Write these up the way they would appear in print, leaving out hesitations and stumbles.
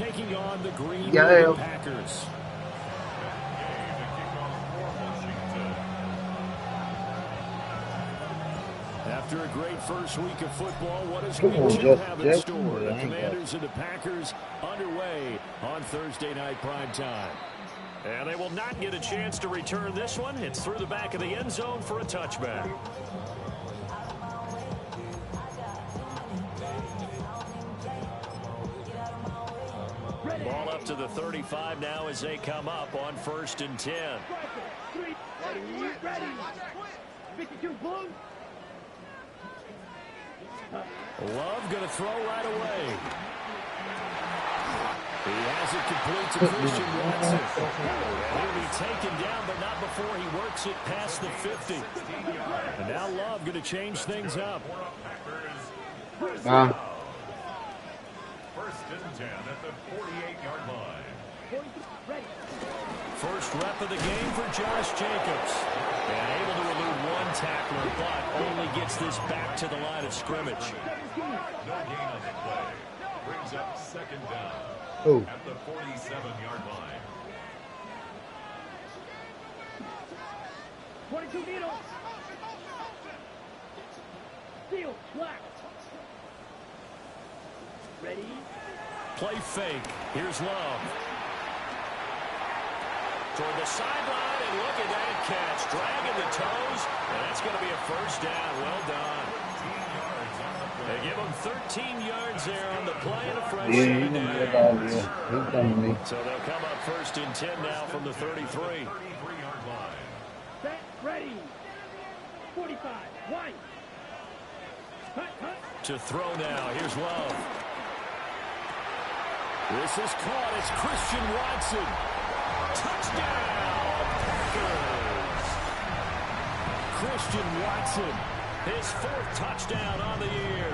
taking on the Green Bay Packers. After a great first week of football, what does week 2 have in store? The Commanders and the Packers underway on Thursday night primetime. And they will not get a chance to return this one. It's through the back of the end zone for a touchback. Ball up to the 35 now as they come up on 1st and 10. Ready. 52 blue. Love going to throw right away. He has it complete to Christian Watson. He'll be taken down, but not before he works it past the 50. And now Love going to change things up. First and 10 at the 48-yard line. First rep of the game for Josh Jacobs. And able to elude one tackler, but only gets this back to the line of scrimmage. No gain on the play. Brings up 2nd down at the 47-yard line. 22 needles. Steel, black. Ready? Play fake. Here's Love. Toward the sideline, and look at that catch. Dragging the toes, and that's going to be a first down. Well done. They give him 13 yards there on the play and a fresh set of downs. So they'll come up 1st and 10 now from the 33. 33-yard line. Set, ready. 45, wide. Cut. To throw now. Here's Love. This is caught. It's Christian Watson. Touchdown, Packers! Christian Watson, his 4th touchdown on the year.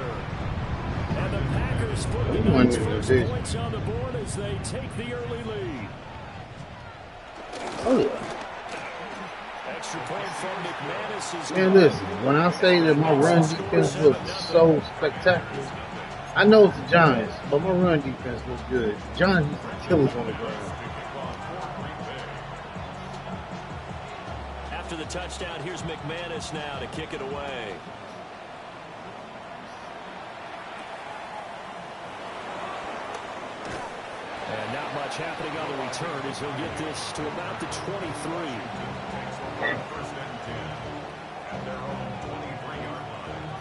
And the Packers put the Knights' first points on the board as they take the early lead. Oh, yeah. Extra point from McManus is Man, listen, when I say that my run defense looks so spectacular, I know it's the Giants, but my run defense looks good. The Giants used to kill us on the ground. After the touchdown, here's McManus now to kick it away. And not much happening on the return as he'll get this to about the 23. 1st and 10 at their own 23-yard line.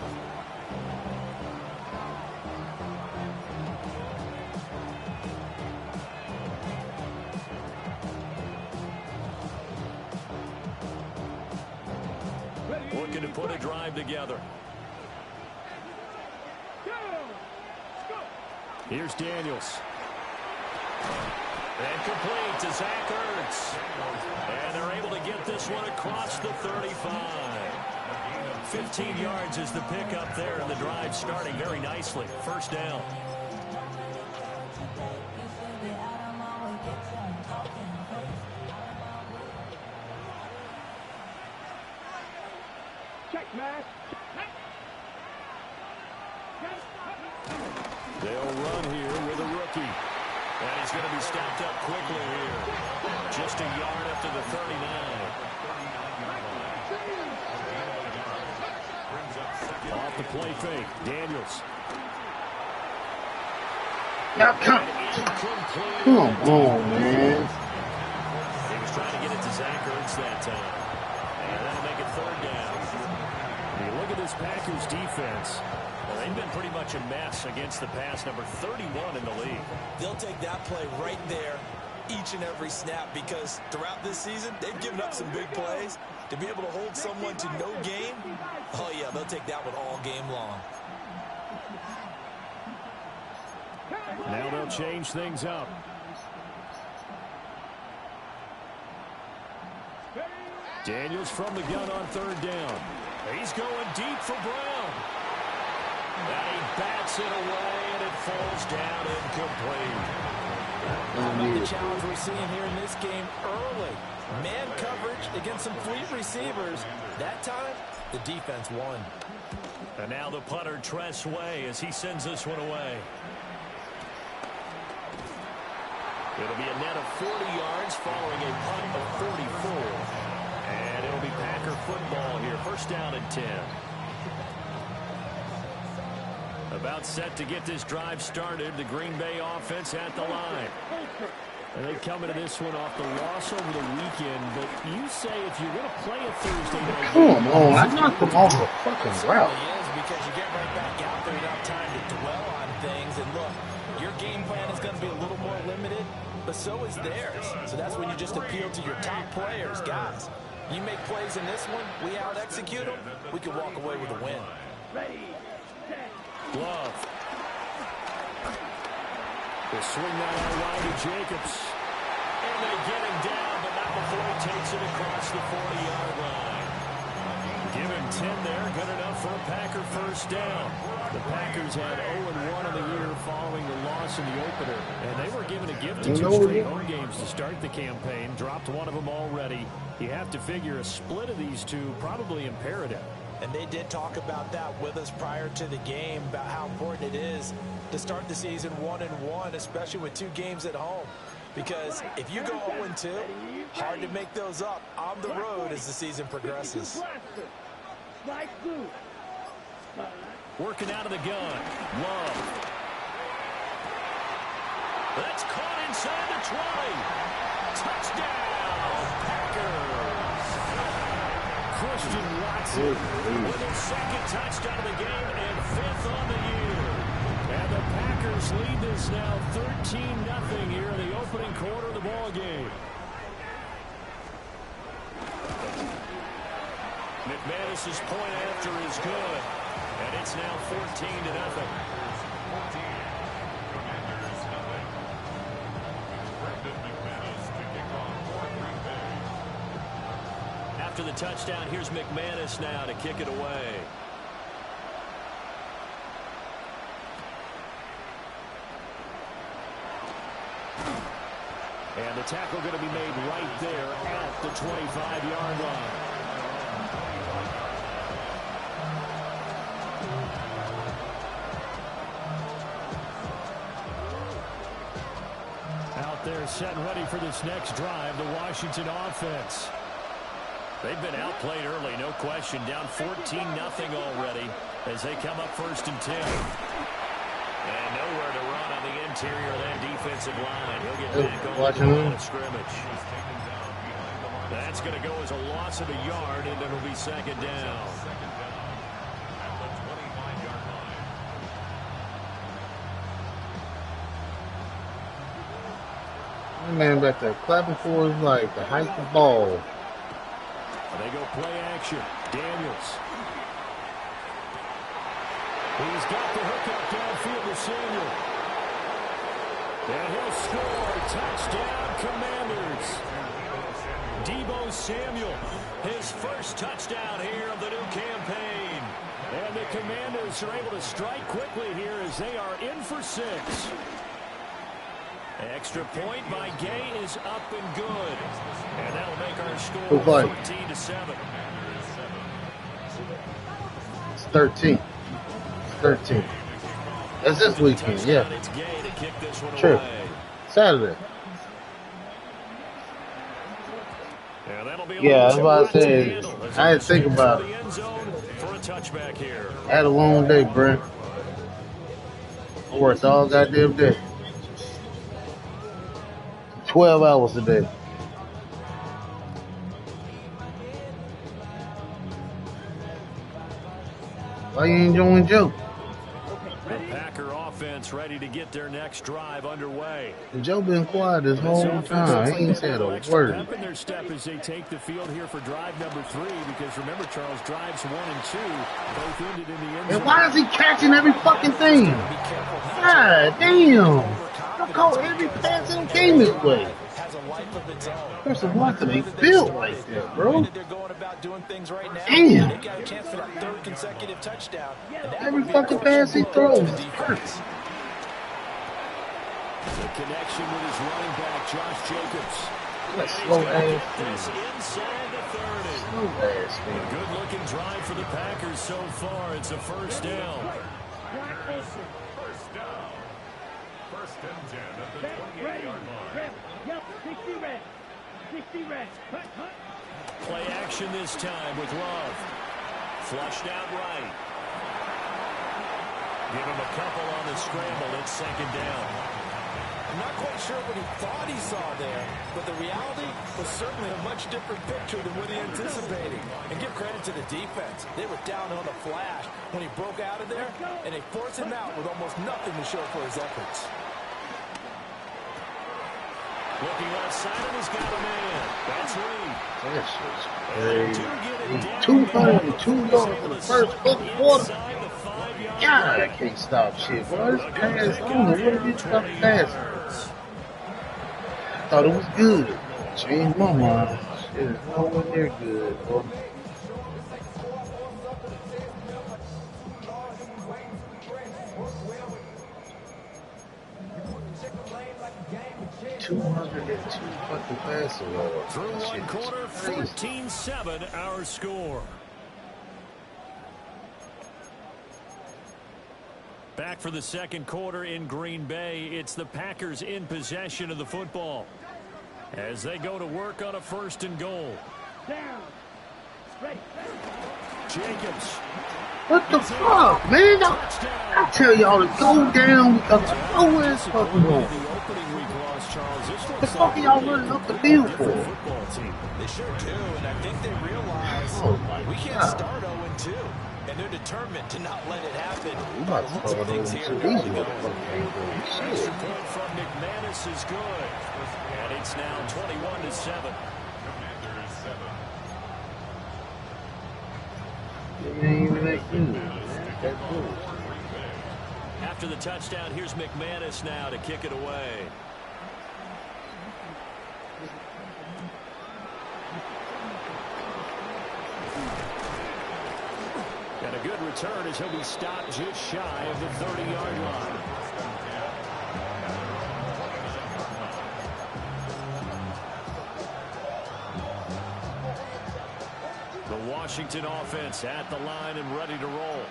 Looking to put a drive together. Here's Daniels. And complete to Zach Ertz. And they're able to get this one across the 35. 15 yards is the pickup there, and the drive starting very nicely. First down. They'll run here with a rookie. And he's going to be stopped up quickly here. Just a yard up to the 39. Off the play fake. Daniels. Now come on, man. He was trying to get it to Zach Ertz that time. And that'll make it 3rd down. When you look at this Packers defense, well, they've been pretty much a mess against the pass, number 31 in the league. They'll take that play right there each and every snap because throughout this season, they've given up some big plays. To be able to hold someone to no gain, oh, yeah, they'll take that one all game long. Now they'll change things up. Daniels from the gun on 3rd down. He's going deep for Brown. And he bats it away, and it falls down incomplete. How about the challenge we're seeing here in this game early? Man coverage against some fleet receivers. That time, the defense won. And now the punter, Tress Way, as he sends this one away. It'll be a net of 40 yards following a punt of 44. And it'll be Packer football here. First down and 10. About set to get this drive started. The Green Bay offense at the line. And they come into this one off the loss over the weekend. But you say if you're going to play a Thursday night game. Come on, I knocked them off the fucking route. It is because you get right back out there without time to dwell on things. And look, your game plan is going to be a little more limited, but so is theirs. So that's when you just appeal to your top players. Guys, you make plays in this one, we out-execute them, we can walk away with a win. Ready, set. Love. They swing that out wide to Jacobs. And they get him down, but not before he takes it across the 40-yard line. Give him 10 there. Good enough for a Packer first down. The Packers had 0-1 on the year following the loss in the opener. And they were given a gift of 2 straight home games to start the campaign. Dropped one of them already. You have to figure a split of these two probably imperative. And they did talk about that with us prior to the game, about how important it is to start the season 1-1, especially with 2 games at home. Because if you go 0-2, hard to make those up on the road as the season progresses. Working out of the gun. Love. That's caught inside the 20. Touchdown, Packers. Christian Watson with his second touchdown of the game and 5th on the year. And the Packers lead this now 13-0 here in the opening quarter of the ball game. McManus's point after is good, and it's now 14-0. After the touchdown, here's McManus now to kick it away. And the tackle going to be made right there at the 25-yard line. Out there set and ready for this next drive, the Washington offense. They've been outplayed early, no question. Down 14-0 already as they come up 1st and 10. And nowhere to run on the interior of that defensive line. He'll get back on the line of scrimmage. That's going to go as a loss of a yard, and it'll be 2nd down. That man back there clapping for his life to hike the ball. They go play action. Daniels. He's got the hook up downfield to Samuel. And he'll score. Touchdown, Commanders. Deebo Samuel, his first touchdown here of the new campaign. And the Commanders are able to strike quickly here as they are in for 6. Extra point by Gay is up and good. And that'll make our score 13-7. It's 13. It's 13. That's this weekend, yeah. It's Gay to kick this one True. away. Saturday. Yeah, I was about to say, I had to think about it. I had a long day, Brent. I worked all goddamn day. 12 hours a day. Why you ain't enjoying Joe? The Packer offense ready to get their next drive underway. Joe been quiet this whole time. He ain't said a word. Pep in their step as they take the field here for drive number 3, because remember, Charles, drives 1 and 2 both ended in the end zone. And why is he catching every fucking thing? God damn! I call every pass in the game this way. There's a lot to be built right there, bro. Damn. Every fucking pass he throws hurts. The connection with his running back, Josh Jacobs. That slow ass This inside the 30. Slow ass man. Good looking drive for the Packers so far. It's a first down. Set, ready. Red. Yep, 60 red. 60 red. Hut, hut. Play action this time with Love. Flushed out right. Give him a couple on the scramble. It's second down. I'm not quite sure what he thought he saw there, but the reality was certainly a much different picture than what he anticipated. And give credit to the defense. They were down on the flash when he broke out of there, and they forced him out with almost nothing to show for his efforts. Looking left side, and he's got a man. That's Reed. That shit's crazy. 202 yards in the first quarter. God, I can't stop shit, bro. This pass on. What did you stop passing? I thought it was good. Changed my mind. Shit is nowhere near good, bro. $202 fucking passing yards. Through That one shit is quarter, crazy. 14-7 our score. Back for the second quarter in Green Bay. It's the Packers in possession of the football as they go to work on a 1st and goal. Down. Ready. Jacobs. What the fuck, man? I tell y'all to go down because I know where it's fucking going. What the fuck are y'all running up the field for? They sure do, and I think they realize we can't start 0-2. And they're determined to not let it happen. We about to start over to these motherfuckers ain't doing shit. Extra point from McManus is good. And it's now 21-7. It ain't even that good, man. That good. After the touchdown, here's McManus now to kick it away. Got a good return as he'll be stopped just shy of the 30-yard line. The Washington offense at the line and ready to roll.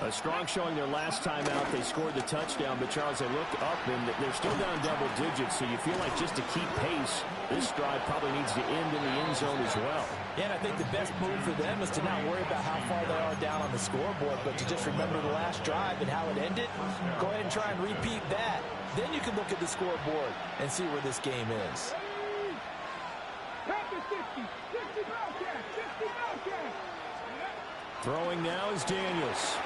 A strong showing their last time out. They scored the touchdown, but Charles, they look up and they're still down double digits, so you feel like just to keep pace, this drive probably needs to end in the end zone as well. Yeah, and I think the best move for them is to not worry about how far they are down on the scoreboard, but to just remember the last drive and how it ended. Go ahead and try and repeat that. Then you can look at the scoreboard and see where this game is. Packers 50. 50 Bobcats. 50 Bobcats. Throwing now is Daniels.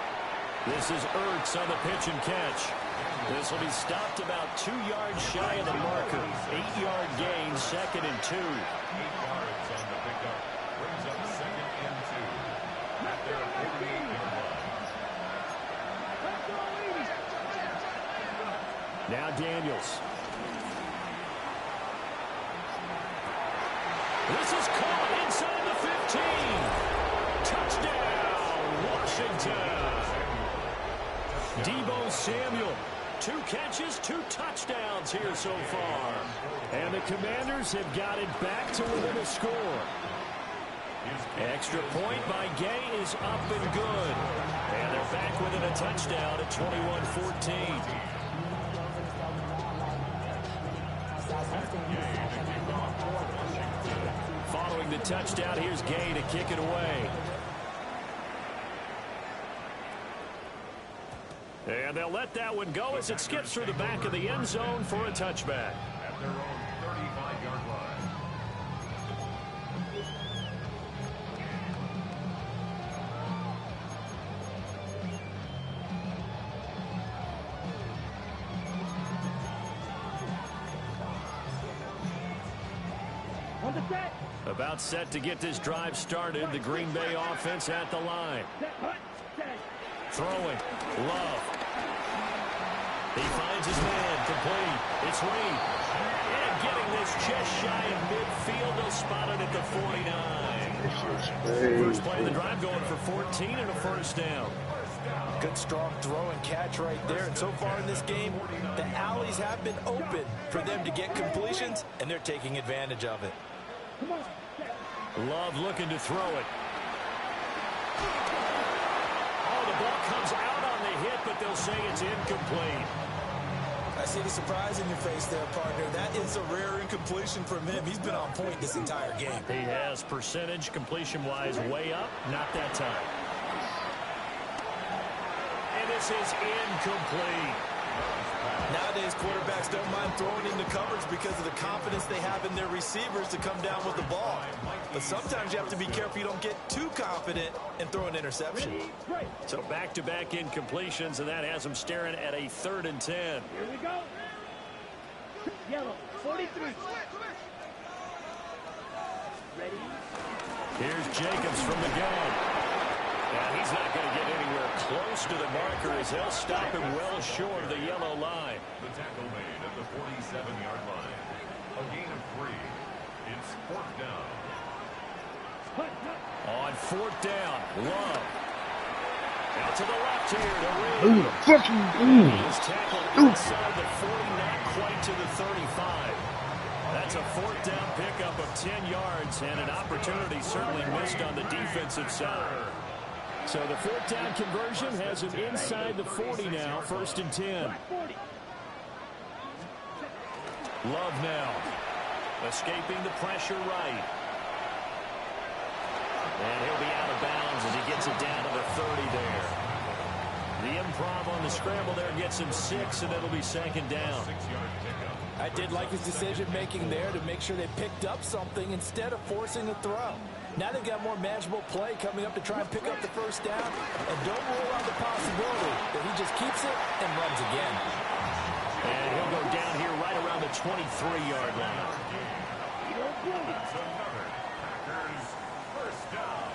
This is Ertz on the pitch and catch. This will be stopped about 2 yards shy of the marker. 8-yard gain, 2nd and 2. 8 yards on the pickup. Brings up 2nd and 2. At their 48-yard line. Now Daniels. This is caught inside the 15. Touchdown, Washington. Deebo Samuel. 2 catches, 2 touchdowns here so far. And the Commanders have got it back to within a score. Extra point by Gay is up and good. And they're back within a touchdown at 21-14. Following the touchdown, here's Gay to kick it away. And they'll let that one go as it skips through the back of the end zone for a touchback. At their own 35-yard line. On the set. About set to get this drive started. The Green Bay offense at the line. Set. Hut. Set. Throwing. Love. He finds his man. Complete. It's Reed. And getting this just shy of midfield. They'll spot it at the 49. First play of the drive going for 14 and a 1st down. Good strong throw and catch right there. And so far in this game, the alleys have been open for them to get completions, and they're taking advantage of it. Come on. Set. Love looking to throw it. Oh, the ball comes out on the hit, but they'll say it's incomplete. That's see the surprise in your face there, partner. That is a rare incompletion from him. He's been on point this entire game. He has percentage completion-wise way up. Not that time. And this is incomplete. Nowadays, quarterbacks don't mind throwing into coverage because of the confidence they have in their receivers to come down with the ball. But sometimes you have to be careful you don't get too confident and throw an interception. So back-to-back incompletions, and that has them staring at a 3rd and 10. Here we go. Yellow, 43. Ready? Here's Jacobs from the gun. Now he's not going to get anywhere close to the marker as they'll stop him well short of the yellow line. The tackle made at the 47-yard line. A gain of 3. It's 4th down. On 4th down, Love. Out to the left here to Reed. Who the fuck you doing? He's tackled inside the 40, not quite to the 35. That's a 4th down pickup of 10 yards and an opportunity certainly missed on the defensive side. So the 4th down conversion has him inside the 40 now, 1st and 10. Love now, escaping the pressure right. And he'll be out of bounds as he gets it down to the 30 there. The improv on the scramble there gets him 6, and it'll be 2nd down. I did like his decision-making there to make sure they picked up something instead of forcing a throw. Now they've got more manageable play coming up to try and pick up the 1st down. And don't rule out the possibility that he just keeps it and runs again. And he'll go down here right around the 23-yard line. First down.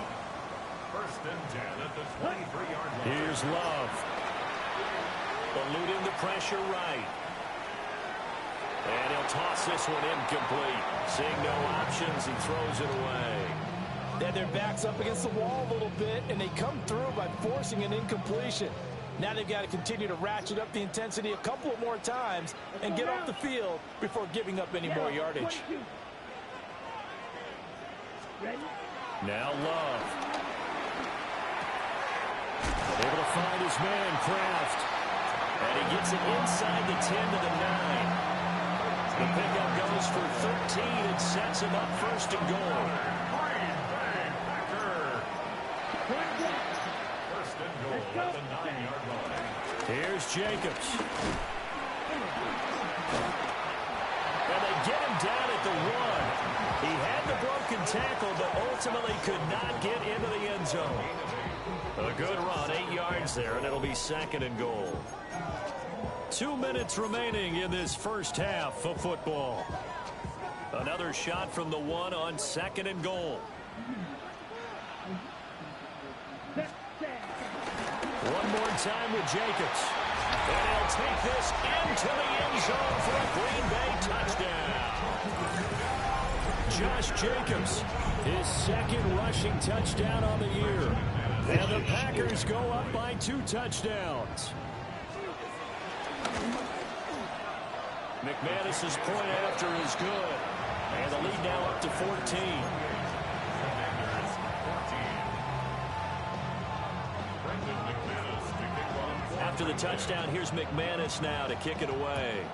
1st and 10 at the 23-yard line. Here's Love. Eluding the pressure right. And he'll toss this one incomplete. Seeing no options, he throws it away. And their back's up against the wall a little bit, and they come through by forcing an incompletion. Now they've got to continue to ratchet up the intensity a couple of more times and get off the field before giving up any more yardage. Now Love. Able to find his man, Kraft. And he gets it inside the 10 to the 9. The pickup goes for 13 and sets him up 1st and goal. At the 9-yard line. Here's Jacobs. And they get him down at the 1. He had the broken tackle, but ultimately could not get into the end zone. A good run, 8 yards there, and it'll be 2nd and goal. 2 minutes remaining in this first half of football. Another shot from the 1 on 2nd and goal. One more time with Jacobs. And he'll take this into the end zone for a Green Bay touchdown. Josh Jacobs, his 2nd rushing touchdown on the year. And the Packers go up by 2 touchdowns. McManus's point after is good. And the lead now up to 14. After the touchdown, here's McManus now to kick it away.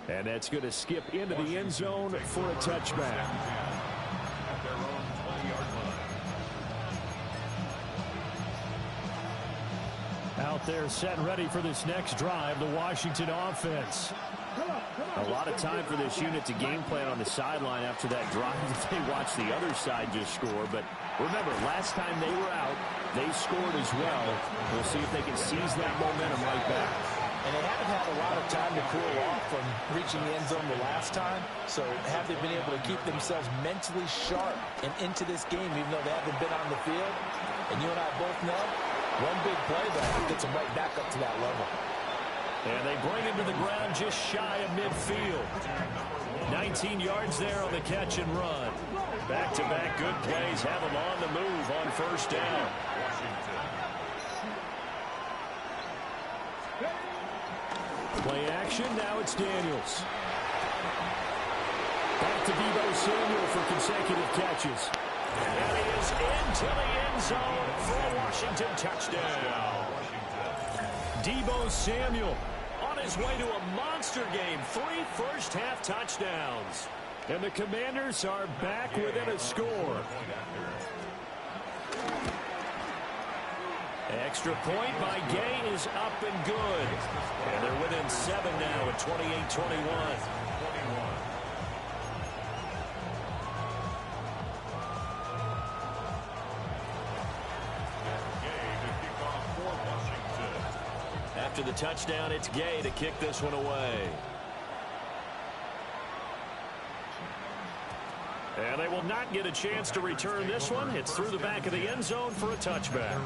And that's going to skip into the end zone for a touchback. Out there set and ready for this next drive, the Washington offense. A lot of time for this unit to game plan on the sideline after that drive if they watch the other side just score. But remember, last time they were out, they scored as well. We'll see if they can seize that momentum right back. And they haven't had a lot of time to cool off from reaching the end zone the last time. So have they been able to keep themselves mentally sharp and into this game, even though they haven't been on the field? And you and I both know, one big play that gets them right back up to that level. And they bring him to the ground just shy of midfield. 19 yards there on the catch and run. Back-to-back good plays have him on the move on 1st down. Play action, now it's Daniels. Back to Deebo Samuel for consecutive catches. And he is into the end zone for a Washington touchdown. Deebo Samuel on his way to a monster game. 3 first-half touchdowns. And the Commanders are back within a score. Extra point by Gay is up and good. And they're within 7 now at 28-21. After the touchdown, it's Gay to kick this one away. And they will not get a chance to return this one. It's through the back of the end zone for a touchback.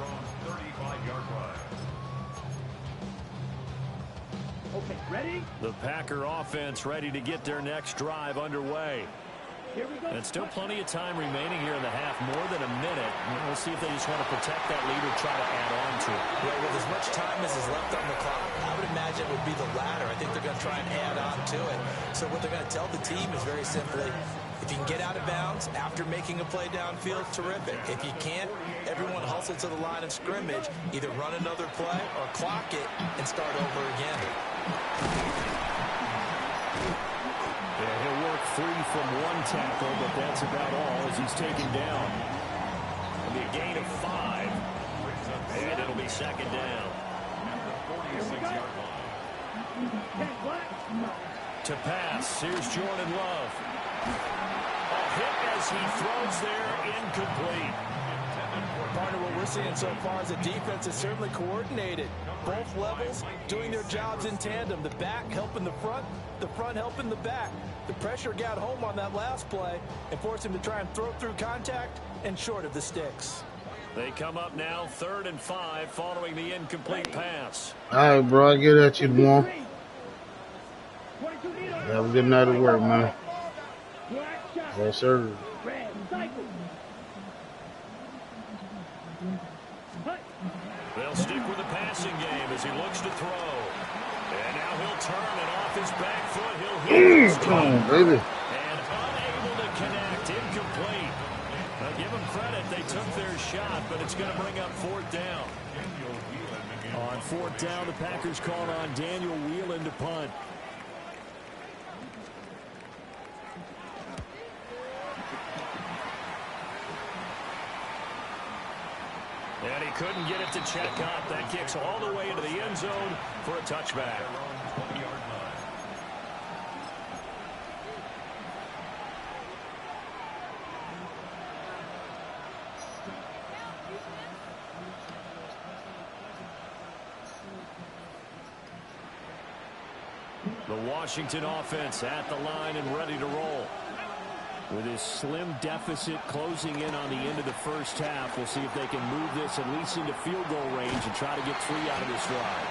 Okay, ready? The Packer offense ready to get their next drive underway. Here we go. And still plenty of time remaining here in the half, more than a minute. We'll see if they just want to protect that lead or try to add on to it. Well, with as much time as is left on the clock, I would imagine it would be the latter. I think they're going to try and add on to it. So what they're going to tell the team is very simply, if you can get out of bounds after making a play downfield, terrific. If you can't, everyone hustle to the line of scrimmage, either run another play or clock it and start over again. Yeah, he'll work free from one tackle, but that's about all as he's taken down. It'll be a gain of 5. And it'll be second down. To pass, here's Jordan Love. A hit as he throws there, incomplete. Partner, what we're seeing so far is the defense is certainly coordinated. Both levels doing their jobs in tandem. The back helping the front helping the back. The pressure got home on that last play and forced him to try and throw through contact and short of the sticks. They come up now 3rd and 5 following the incomplete pass. All right, bro. I get at you, boy. Have a good night at work, man. Yes, sir. They'll stick with the passing game as he looks to throw. And now he'll turn it off his back foot. He'll hit his Come on, baby. and unable to connect. Incomplete. Now give them credit. They took their shot, but it's going to bring up 4th down. On 4th down, the Packers called on Daniel Whelan to punt. And he couldn't get it to check up. That kicks all the way into the end zone for a touchback. The Washington offense at the line and ready to roll. With his slim deficit closing in on the end of the first half, we'll see if they can move this at least into field goal range and try to get 3 out of this drive.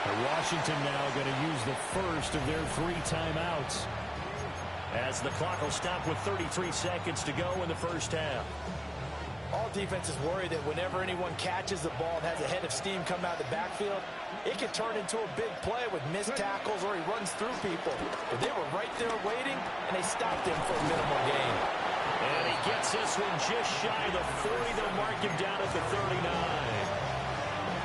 And Washington now going to use the first of their 3 timeouts, as the clock will stop with 33 seconds to go in the first half. All defenses worry that whenever anyone catches the ball and has a head of steam come out of the backfield, it can turn into a big play with missed tackles or he runs through people. But they were right there waiting, and they stopped him for a minimal gain. And he gets this one just shy of the 40. They'll mark him down at the 39.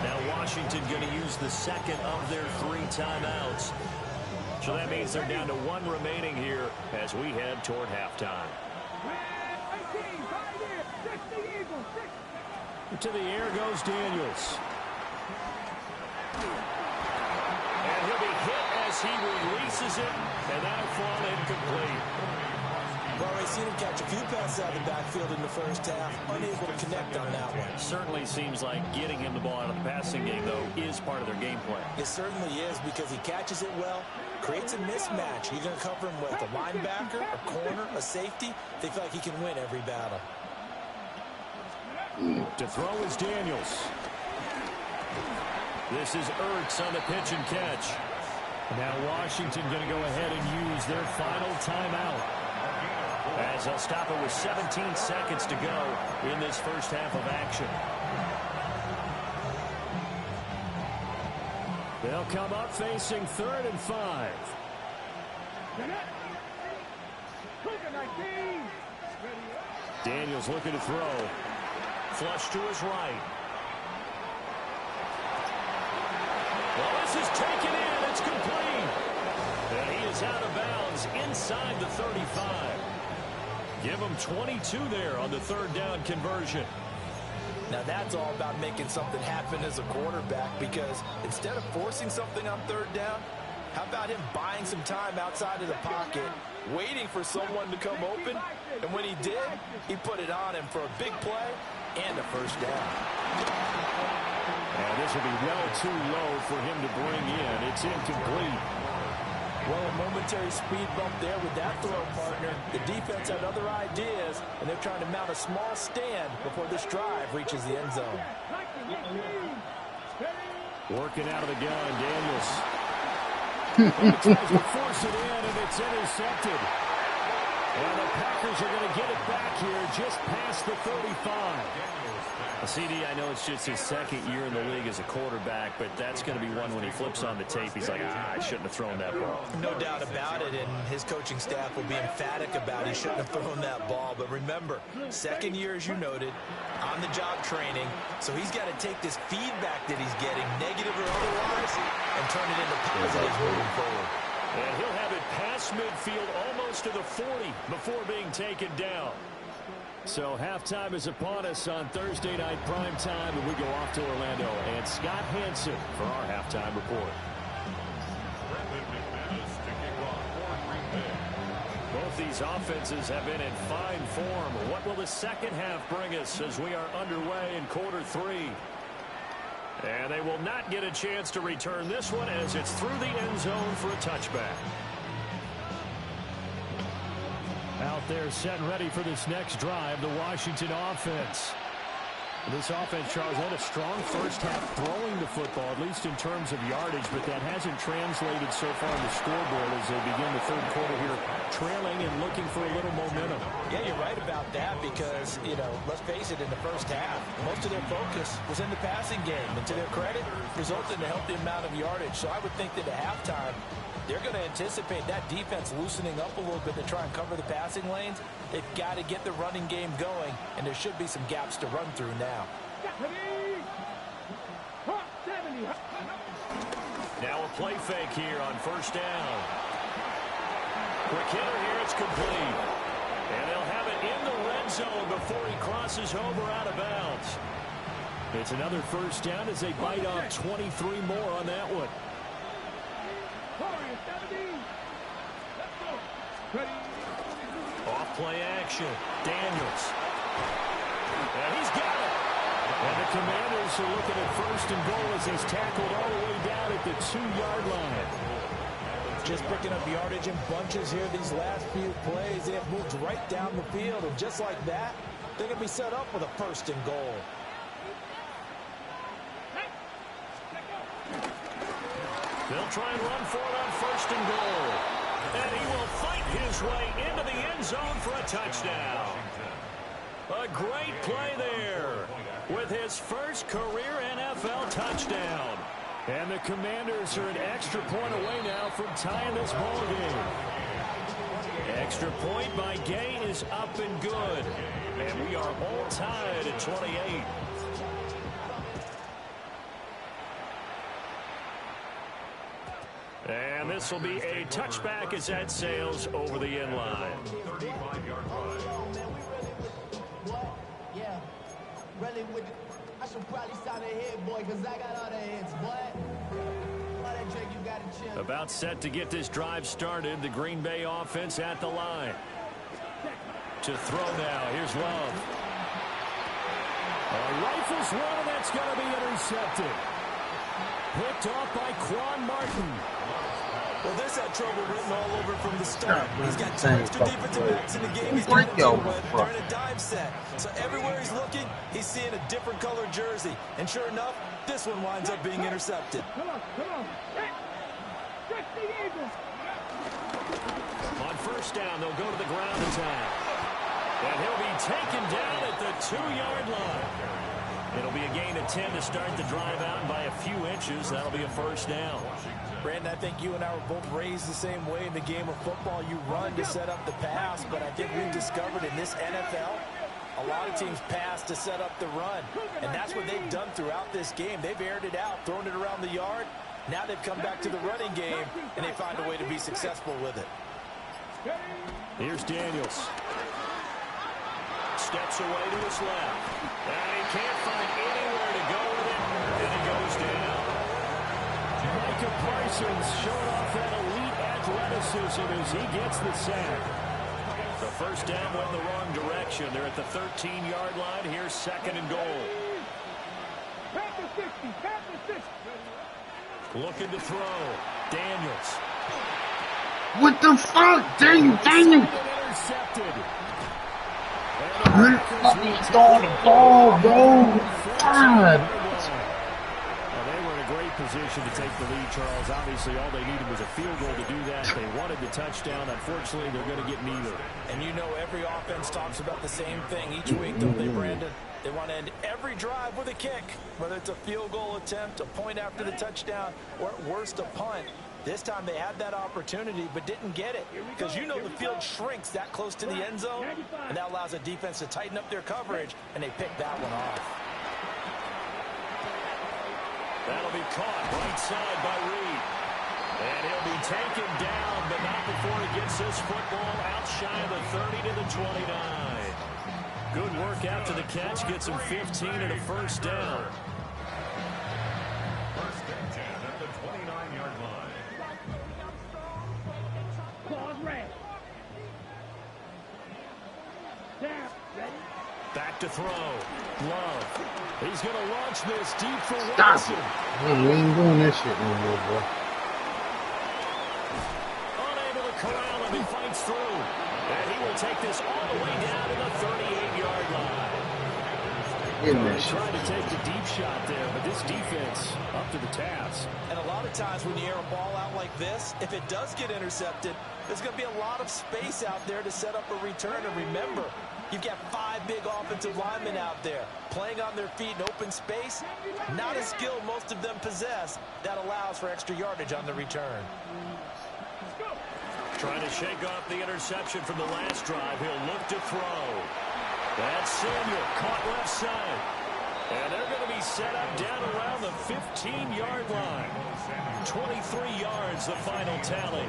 Now Washington going to use the second of their 3 timeouts. So that means they're down to 1 remaining here as we head toward halftime. To the air goes Daniels. And he'll be hit as he releases it, and that'll fall incomplete. Well, we've seen him catch a few passes out of the backfield in the first half, unable to connect on that one. Certainly seems like getting him the ball out of the passing game, though, is part of their game plan. It certainly is, because he catches it well, creates a mismatch. You're going to cover him with a linebacker, a corner, a safety. They feel like he can win every battle. To throw is Daniels. This is Ertz on the pitch and catch. Now Washington going to go ahead and use their final timeout, as they'll stop it with 17 seconds to go in this first half of action. They'll come up facing 3rd and 5. Daniels looking to throw. Flush to his right. This is taken in. It's complete. And he is out of bounds inside the 35. Give him 22 there on the third down conversion. Now that's all about making something happen as a quarterback, because instead of forcing something on third down, how about him buying some time outside of the pocket, waiting for someone to come open, and when he did, he put it on him for a big play and a first down. And this will be well too low for him to bring in. It's incomplete. Well, a momentary speed bump there with that throw, partner. The defense had other ideas, and they're trying to mount a small stand before this drive reaches the end zone. Working out of the gun, Daniels. He tries to force it in, and it's intercepted. And the Packers are going to get it back here just past the 35. CD, I know it's just his second year in the league as a quarterback, but that's going to be one when he flips on the tape. He's like, I shouldn't have thrown that ball. No doubt about it, and his coaching staff will be emphatic about he shouldn't have thrown that ball. But remember, second year, as you noted, on-the-job training, so he's got to take this feedback that he's getting, negative or otherwise, and turn it into positives moving forward. And he'll have it past midfield almost to the 40 before being taken down. So halftime is upon us on Thursday night prime time, and we go off to Orlando. And Scott Hanson for our halftime report. Both these offenses have been in fine form. What will the second half bring us as we are underway in quarter three? And they will not get a chance to return this one as it's through the end zone for a touchback. Out there set and ready for this next drive, the Washington offense. This offense, Charles, had a strong first half throwing the football, at least in terms of yardage, but that hasn't translated so far on the scoreboard as they begin the third quarter here, trailing and looking for a little momentum. Yeah, you're right about that because, let's face it, in the first half, most of their focus was in the passing game. And to their credit, resulted in a healthy amount of yardage. So I would think that at halftime, they're going to anticipate that defense loosening up a little bit to try and cover the passing lanes. They've got to get the running game going, and there should be some gaps to run through now. Now a play fake here on first down. Quick hitter here, it's complete. And they'll have it in the red zone before he crosses over out of bounds. It's another first down as they bite off 23 more on that one. Off play action. Daniels. And he's got it. And the Commanders are looking at first and goal as he's tackled all the way down at the 2-yard line. Just picking up yardage in bunches here these last few plays. They have moved right down the field, and just like that, they're going to be set up with a first and goal. They'll try and run for it on first and goal. And he will fight his way into the end zone for a touchdown. A great play there with his first career NFL touchdown. And the Commanders are an extra point away now from tying this ball game. Extra point by Gay is up and good. And we are all tied at 28. And this will be a touchback as that sails over the end line. I should probably sign a hit, boy, because I got all the hits, boy. About set to get this drive started. The Green Bay offense at the line. To throw now. Here's Love. Rifles one, and that's going to be intercepted. Picked off by Quan Martin. Well, this had trouble written all over from the start. He's got 2 extra defensive backs in the game he's got to deal with. They're in a dime set. So everywhere he's looking, he's seeing a different color jersey. And sure enough, this one winds up being intercepted. Come on. Check the Eagles. On first down, they'll go to the ground attack. And he'll be taken down at the 2-yard line. It'll be a gain of 10 to start the drive out by a few inches. That'll be a first down. Brandon, I think you and I were both raised the same way in the game of football. You run to set up the pass, but I think we've discovered in this NFL, A lot of teams pass to set up the run, and that's what they've done throughout this game. They've aired it out, thrown it around the yard. Now they've come back to the running game, and they find a way to be successful with it. Here's Daniels. Steps away to his left. And he can't find anywhere to go with it, and he goes down. Micah Parsons showing off that elite athleticism as he gets the sack. The first down went in the wrong direction. They're at the 13-yard line. Here's second and goal. Looking to throw. Daniels. What the fuck? Daniel. Intercepted. Throwing the ball, bro. God. Well, they were in a great position to take the lead, Charles. Obviously, all they needed was a field goal to do that. They wanted the touchdown. Unfortunately, they're going to get neither. And you know every offense talks about the same thing each week, don't they, Brandon? They want to end every drive with a kick, whether it's a field goal attempt, a point after the touchdown, or at worst, a punt. This time they had that opportunity but didn't get it because you know the field shrinks that close to the end zone, and that allows the defense to tighten up their coverage, and they pick that one off. That'll be caught right side by Reed. And he'll be taken down, but not before he gets this football out shy of the 30 to the 29. Good work after the catch. Gets him 15 and a first down. First and 10 at the 29-yard line. Back to throw. Love. He's going to launch this deep for Stop Watson. it. Man, we ain't doing this shit no more, bro. Unable to corral him. He fights through. And he will take this all the way down to the 38-yard line. Get They this shit. tried to take the deep shot there, but this defense up to the task. And a lot of times when you air a ball out like this, if it does get intercepted, there's going to be a lot of space out there to set up a return. And remember, you've got 5 big offensive linemen out there playing on their feet in open space. Not a skill most of them possess that allows for extra yardage on the return. Trying to shake off the interception from the last drive. He'll look to throw. That's Samuel, caught left side. And they're going to be set up down around the 15-yard line. 23 yards, the final tally.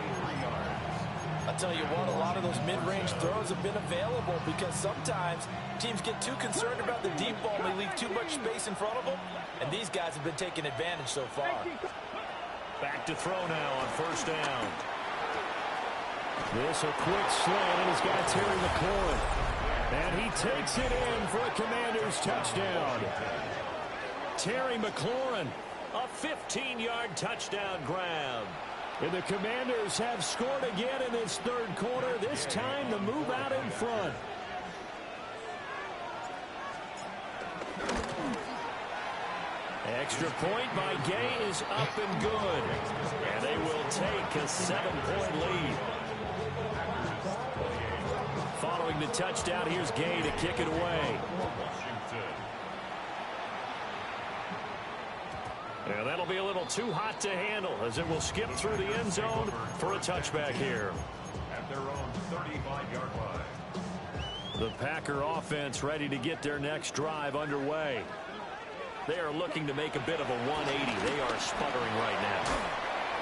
I'll tell you what, a lot of those mid-range throws have been available because sometimes teams get too concerned about the deep ball and they leave too much space in front of them. And these guys have been taking advantage so far. Back to throw now on first down. This a quick slant, and he's got Terry McLaurin. And he takes it in for a Commanders touchdown. Terry McLaurin, a 15-yard touchdown grab. And the Commanders have scored again in this third quarter, this time the move out in front. Extra point by Gay is up and good. And they will take a 7-point lead. Following the touchdown, here's Gay to kick it away. Yeah, that'll be a little too hot to handle as it will skip through the end zone for a touchback here. At their own 35-yard line. The Packer offense ready to get their next drive underway. They are looking to make a bit of a 180. They are sputtering right now.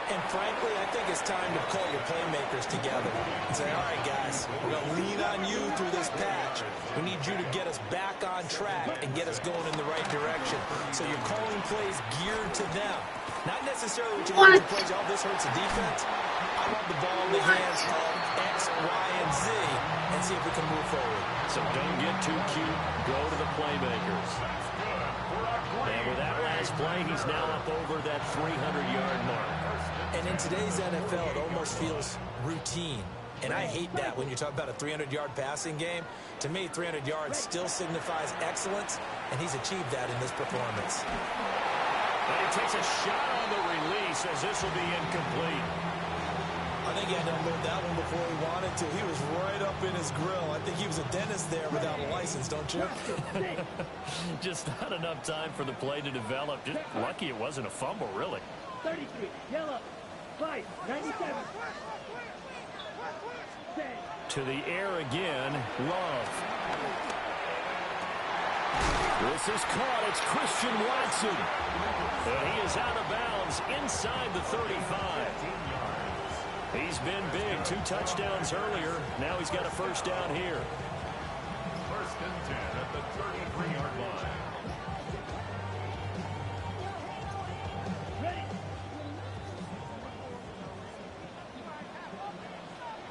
And frankly, I think it's time to call your playmakers together and say, all right, guys, we're going to lean on you through this patch. We need you to get us back on track and get us going in the right direction. So you're calling plays geared to them. Not necessarily what you're calling plays, oh, this hurts the defense. I want the ball in the hands of X, Y, and Z and see if we can move forward. So don't get too cute. Go to the playmakers. And with that last play, he's now up over that 300-yard mark. And in today's NFL, it almost feels routine. And I hate that when you talk about a 300-yard passing game. To me, 300 yards still signifies excellence, and he's achieved that in this performance. And he takes a shot on the release as this will be incomplete. I think he had to unload that one before he wanted to. He was right up in his grill. I think he was a dentist there without a license, don't you? Just not enough time for the play to develop. Just lucky it wasn't a fumble, really. 33, yellow, 5, 97. To the air again, Love. This is caught. It's Christian Watson. And he is out of bounds inside the 35. He's been big. 2 touchdowns earlier. Now he's got a first down here. First and 10 at the 33-yard line. Ready.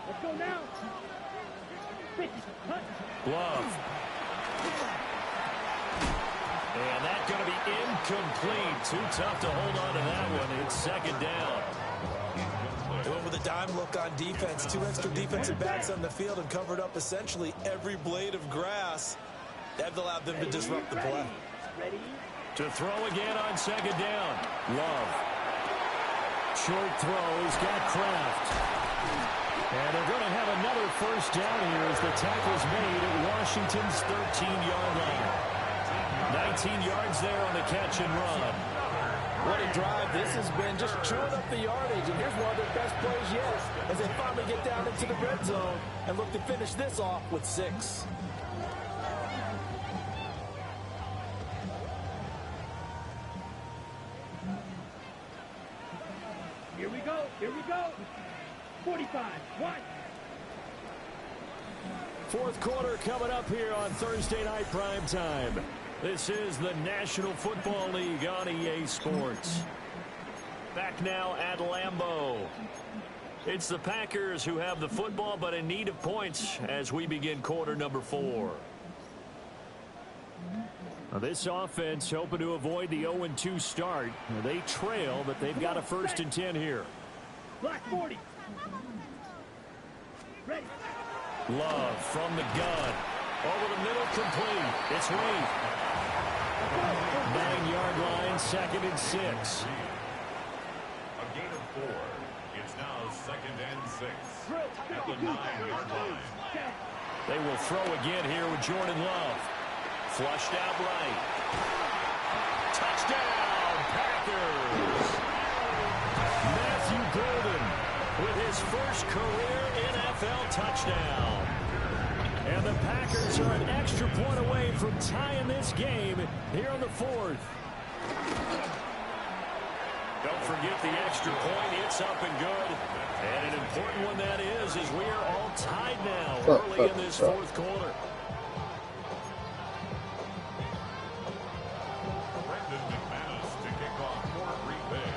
Let's go now. 50. Hunt. Love. And that's going to be incomplete. Too tough to hold on to that one. It's second down. They went with a dime look on defense. 2 extra defensive backs on the field and covered up essentially every blade of grass. That allowed them to disrupt the play. Ready. To throw again on second down. Love. Short throw. He's got Kraft. And they're going to have another first down here as the tackle's made at Washington's 13-yard line. 19 yards there on the catch and run. What a drive this has been, just chewing up the yardage. And here's one of their best plays yet as they finally get down into the red zone and look to finish this off with 6. Here we go. Here we go. 45. 1. Fourth quarter coming up here on Thursday Night Prime Time. This is the National Football League on EA Sports. Back now at Lambeau. It's the Packers who have the football but in need of points as we begin quarter number 4. Now this offense hoping to avoid the 0-2 start. They trail, but they've got a first and 10 here. Black 40. Ready. Love from the gun. Over the middle, complete. It's Reed. 9-yard line, second and 6. A gain of 4. It's now second and 6 at the 9-yard line. They will throw again here with Jordan Love. Flushed out right. Touchdown, Packers. Matthew Golden with his first career NFL touchdown. And the Packers are an extra point away from tying this game here in the 4th. Don't forget the extra point. It's up and good. And an important one that is as we are all tied now early in this 4th quarter. Brendan McManus to kick off for Green Bay.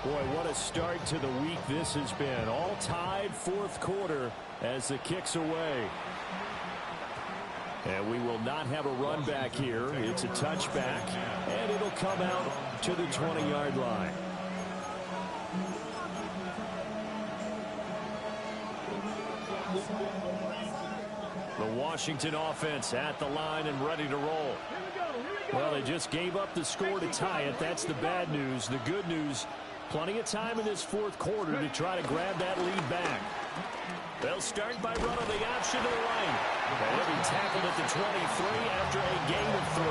Boy, what a start to the week this has been. All tied 4th quarter as the kick's away. And we will not have a run back here. It's a touchback, and it'll come out to the 20-yard line. The Washington offense at the line and ready to roll. Well, they just gave up the score to tie it. That's the bad news. The good news, plenty of time in this 4th quarter to try to grab that lead back. They'll start by running the option to the right. And he'll be tackled at the 23 after a gain of 3.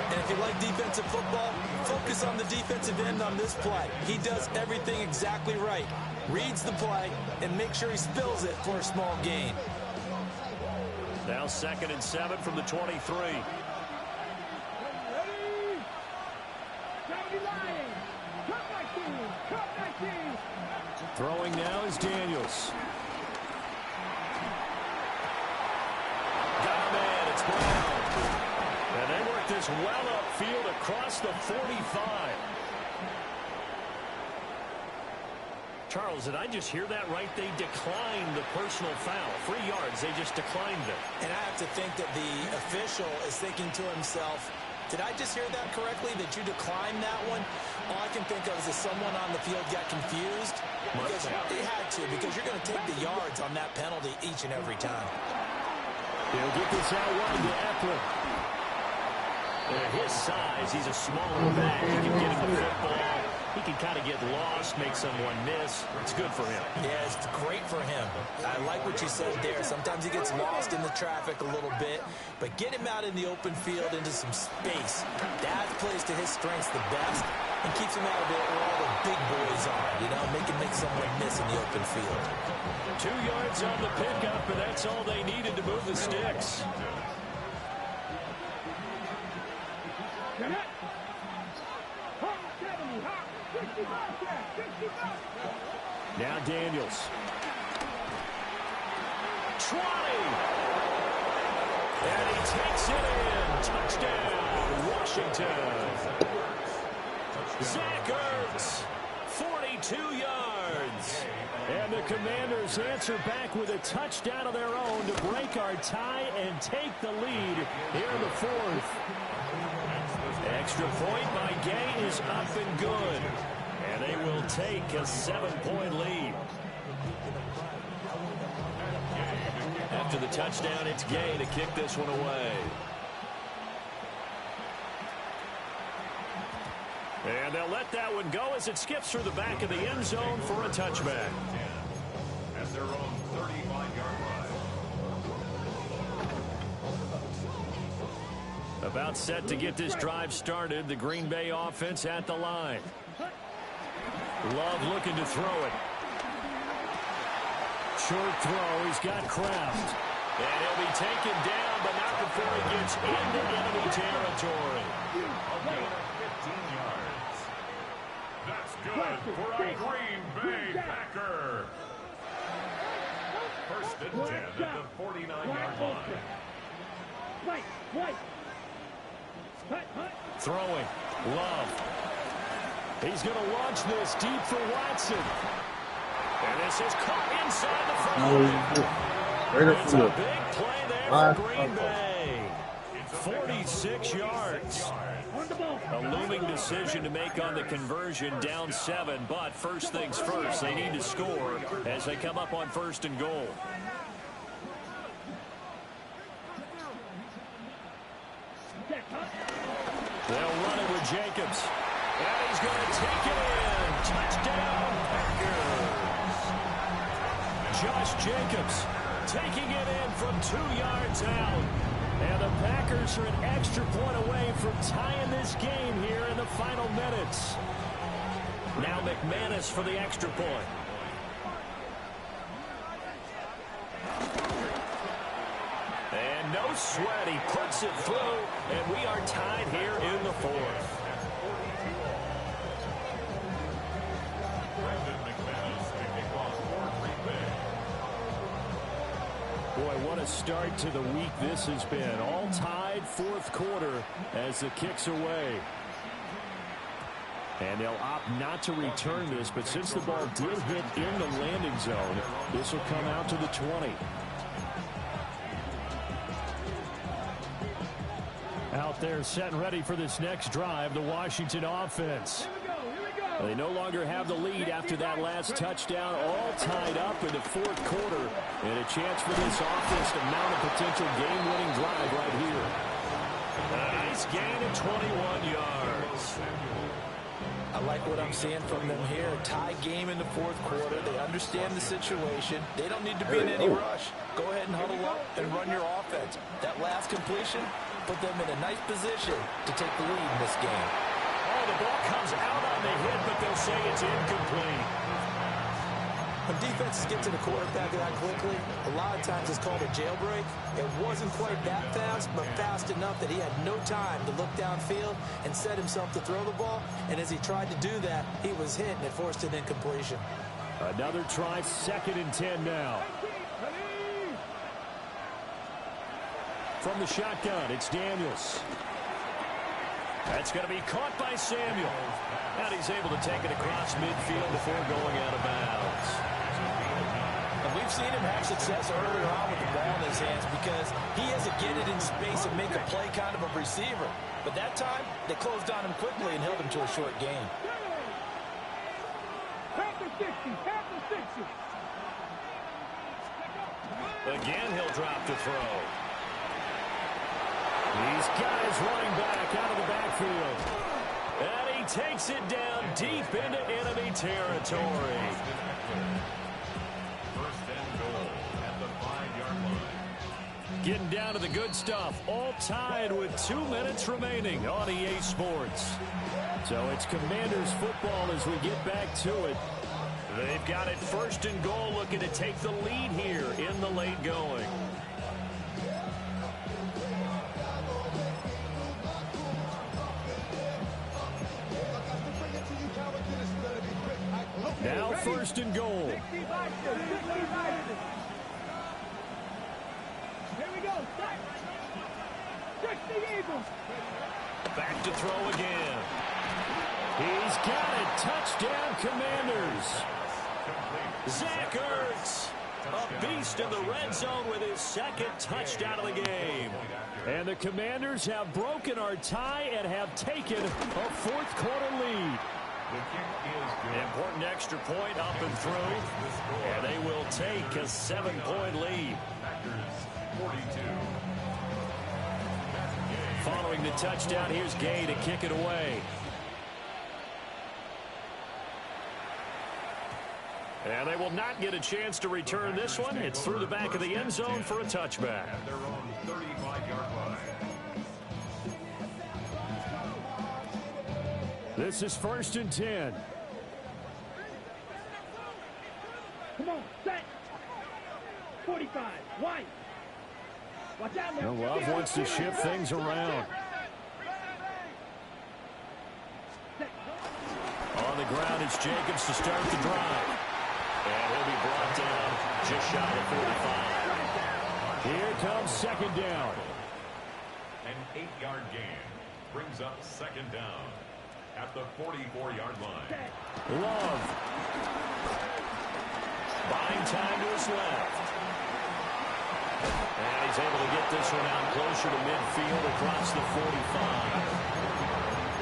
And if you like defensive football, focus on the defensive end on this play. He does everything exactly right. Reads the play and makes sure he spills it for a small gain. Now second and 7 from the 23. Throwing now is Daniels. Got a man, it's Brown. And they work this well upfield across the 45. Charles, did I just hear that right? They declined the personal foul. 3 yards, they just declined it. And I have to think that the official is thinking to himself, did I just hear that correctly, that you declined that one? All I can think of is if someone on the field got confused. Because they had to, because you're going to take the yards on that penalty each and every time. He'll get this out wide to Eckler. At his size, he's a smaller back. He can get him the football. He can kind of get lost, make someone miss. It's good for him. Yeah, it's great for him. I like what you said there. Sometimes he gets lost in the traffic a little bit, but get him out in the open field into some space. That plays to his strengths the best and keeps him out of it where all the big boys are, you know, make someone miss in the open field. 2 yards on the pickup, and that's all they needed to move the sticks. Now Daniels. 20. And he takes it in. Touchdown, Washington. Zach Ertz, 42 yards. And the Commanders answer back with a touchdown of their own to break our tie and take the lead here in the fourth. Extra point by Gay is up and good. And they will take a 7-point lead. After the touchdown, it's Gay to kick this one away. And they'll let that one go as it skips through the back of the end zone for a touchback. At their own 35-yard line. About set to get this drive started. The Green Bay offense at the line. Love looking to throw it. Short throw. He's got Kraft. And he'll be taken down, but not before he gets into enemy territory. That's good for a Green Bay Packer. First and 10 at the 49-yard line. Throwing. Love. He's going to launch this deep for Watson. And this is caught inside the 5. It's a big play there for Green Bay. 46 yards. A looming decision to make on the conversion, down 7, but first things first, they need to score as they come up on 1st and goal. They'll run it with Jacobs. And he's going to take it in. Touchdown, Packers. Josh Jacobs taking it in from 2 yards out. And the Packers are an extra point away from tying this game here in the final minutes. Now McManus for the extra point. And no sweat, he puts it through, and we are tied here in the fourth. Boy, what a start to the week this has been. All tied, 4th quarter as the kick's away. And they'll opt not to return this, but since the ball did hit in the landing zone, this will come out to the 20. Out there set and ready for this next drive, the Washington offense. They no longer have the lead after that last touchdown, all tied up in the 4th quarter. And a chance for this offense to mount a potential game-winning drive right here. A nice gain of 21 yards. I like what I'm seeing from them here. Tie game in the 4th quarter. They understand the situation. They don't need to be in any rush. Go ahead and huddle up and run your offense. That last completion put them in a nice position to take the lead in this game. Oh, the ball comes out on the hit, but they'll say it's incomplete. When defenses get to the quarterback that quickly, a lot of times it's called a jailbreak. It wasn't quite that fast, but fast enough that he had no time to look downfield and set himself to throw the ball. And as he tried to do that, he was hit, and it forced an incompletion. Another try, 2nd and 10 now. From the shotgun, it's Daniels. That's going to be caught by Samuel. And he's able to take it across midfield before going out of bounds. And we've seen him have success earlier on with the ball in his hands because he has to get it in space and make a play kind of a receiver. But that time, they closed on him quickly and held him to a short gain. Again, he'll drop the throw. He's got his running back out of the backfield. And he takes it down deep into enemy territory. First and goal at the 5-yard line. Getting down to the good stuff. All tied with 2 minutes remaining on EA Sports. So it's Commanders football as we get back to it. They've got it 1st and goal, looking to take the lead here in the late going. Now first and goal. Here we go. Start. Check the Eagles. Back to throw again. He's got it. Touchdown, Commanders. Zach Ertz, a beast in the red zone with his second touchdown of the game. And the Commanders have broken our tie and have taken a fourth quarter lead. Important extra point up and through. And they will take a 7-point lead. Following the touchdown, here's Gay to kick it away. And they will not get a chance to return this one. It's through the back of the end zone for a touchback. This is first and 10. Come on, set. 45. White. Watch out now. Love wants to shift things around. On the ground, it's Jacobs to start the drive. And he'll be brought down just shy of 45. Here comes second down. An 8-yard gain brings up second down at the 44-yard line. Love. Buying time to his left. And he's able to get this one out closer to midfield across the 45.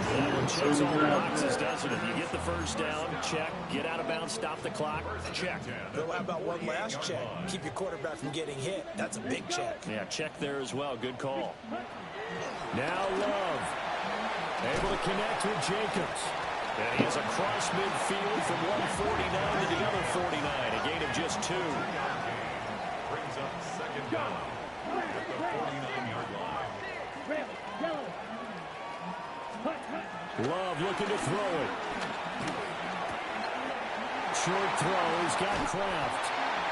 That one checks all the boxes, doesn't it? You get the first down, check. Get out of bounds, stop the clock, check. How about one last check? Keep your quarterback from getting hit. That's a big check. Yeah, check there as well. Good call. Now Love. Able to connect with Jacobs. And he is across midfield from 149 to the other 49. A gain of just 2. Brings up second down at the 49-yard line. Red, yellow. Love looking to throw it. Short throw. He's got Kraft.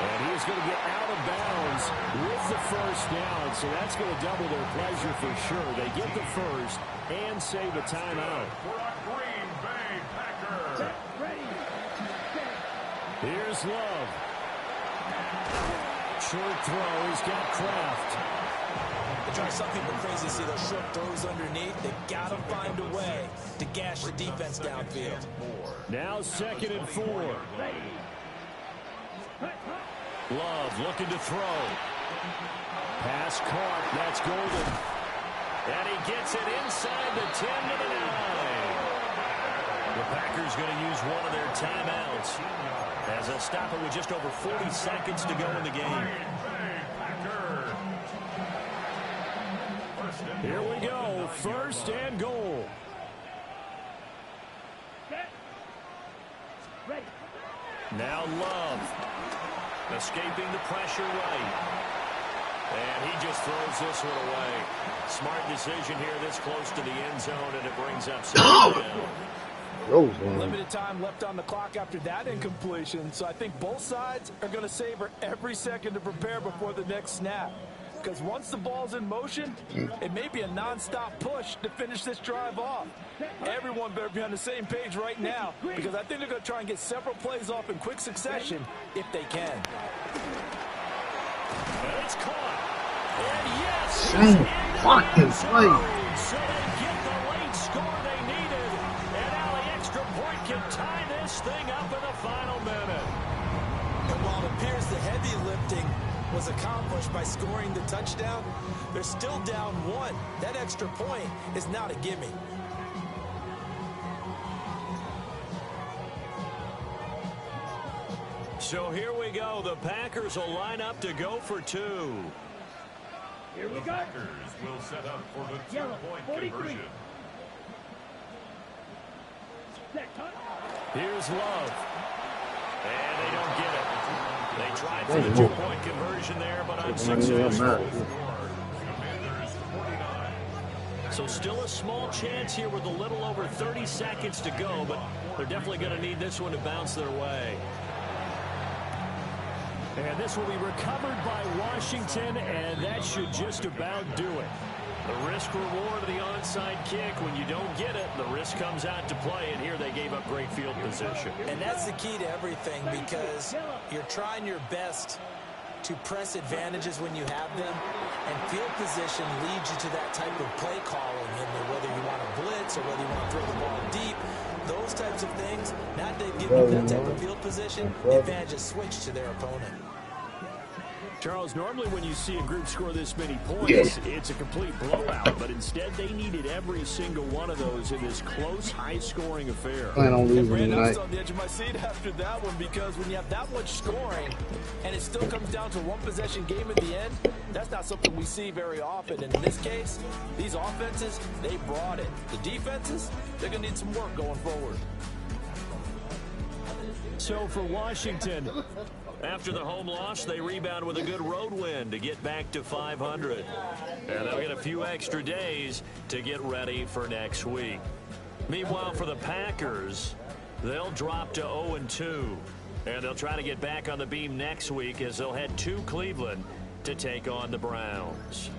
And he's going to get out of bounds with the first down. So that's going to double their pleasure for sure. They get the first and save a timeout. For a Green Bay Packer. Ready. Here's Love. Short throw. He's got Kraft. It drives some people crazy to see those short throws underneath. They got to find a way to gash the defense downfield. Now second and 4. Love looking to throw. Pass caught. That's Golden. And he gets it inside the 10 to the 9. The Packers going to use one of their timeouts as they'll stop it with just over 40 seconds to go in the game. Here we go. First and goal. Now Love. Escaping the pressure right. And he just throws this one away. Smart decision here this close to the end zone, and it brings up second down. Limited time left on the clock after that incompletion, so I think both sides are going to savor every second to prepare before the next snap. Because once the ball's in motion, it may be a non-stop push to finish this drive off. Everyone better be on the same page right now, because I think they're going to try and get several plays off in quick succession if they can. And it's caught. And yes, Same fucking play. so they get the late score they needed. And now the extra point can tie this thing up in the final minute. And while it appears the heavy lifting was accomplished by scoring the touchdown, they're still down 1. That extra point is not a gimme. So here we go. The Packers will line up to go for 2. Here we The go. Packers will set up for the Yellow, two-point 43. conversion. Set, cut. Here's Love. And they don't get it. They tried for the 2-point conversion there, but unsuccessful. So still a small chance here with a little over 30 seconds to go, but they're definitely going to need this one to bounce their way. And this will be recovered by Washington, and that should just about do it. The risk-reward of the onside kick, when you don't get it, the risk comes out to play, and here they gave up great field position. position. And that's the key to everything, because you're trying your best to press advantages when you have them, and field position leads you to that type of play calling, and whether you want to blitz or whether you want to throw the ball deep, those types of things. Now that they've given you that type of field position, the advantage is switched to their opponent. Charles, normally when you see a group score this many points, it's a complete blowout, but instead they needed every single one of those in this close, high-scoring affair. Plan on losing I tonight. was on the edge of my seat after that one, because when you have that much scoring and it still comes down to one possession game at the end, that's not something we see very often. And in this case, these offenses, they brought it. The defenses, they're going to need some work going forward. So for Washington, after the home loss, they rebound with a good road win to get back to 500. And they'll get a few extra days to get ready for next week. Meanwhile, for the Packers, they'll drop to 0-2. And they'll try to get back on the beam next week as they'll head to Cleveland to take on the Browns.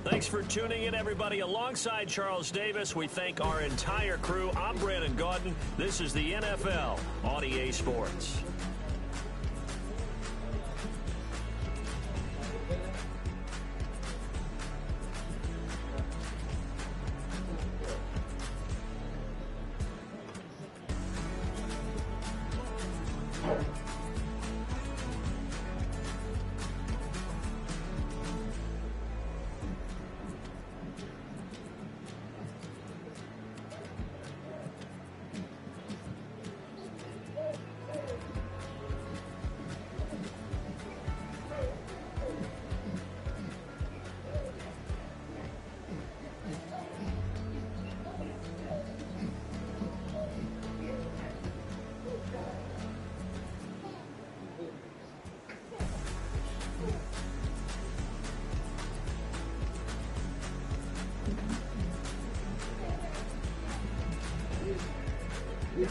Thanks for tuning in, everybody. Alongside Charles Davis, we thank our entire crew. I'm Brandon Gaudin. This is the NFL on EA Sports. Yeah.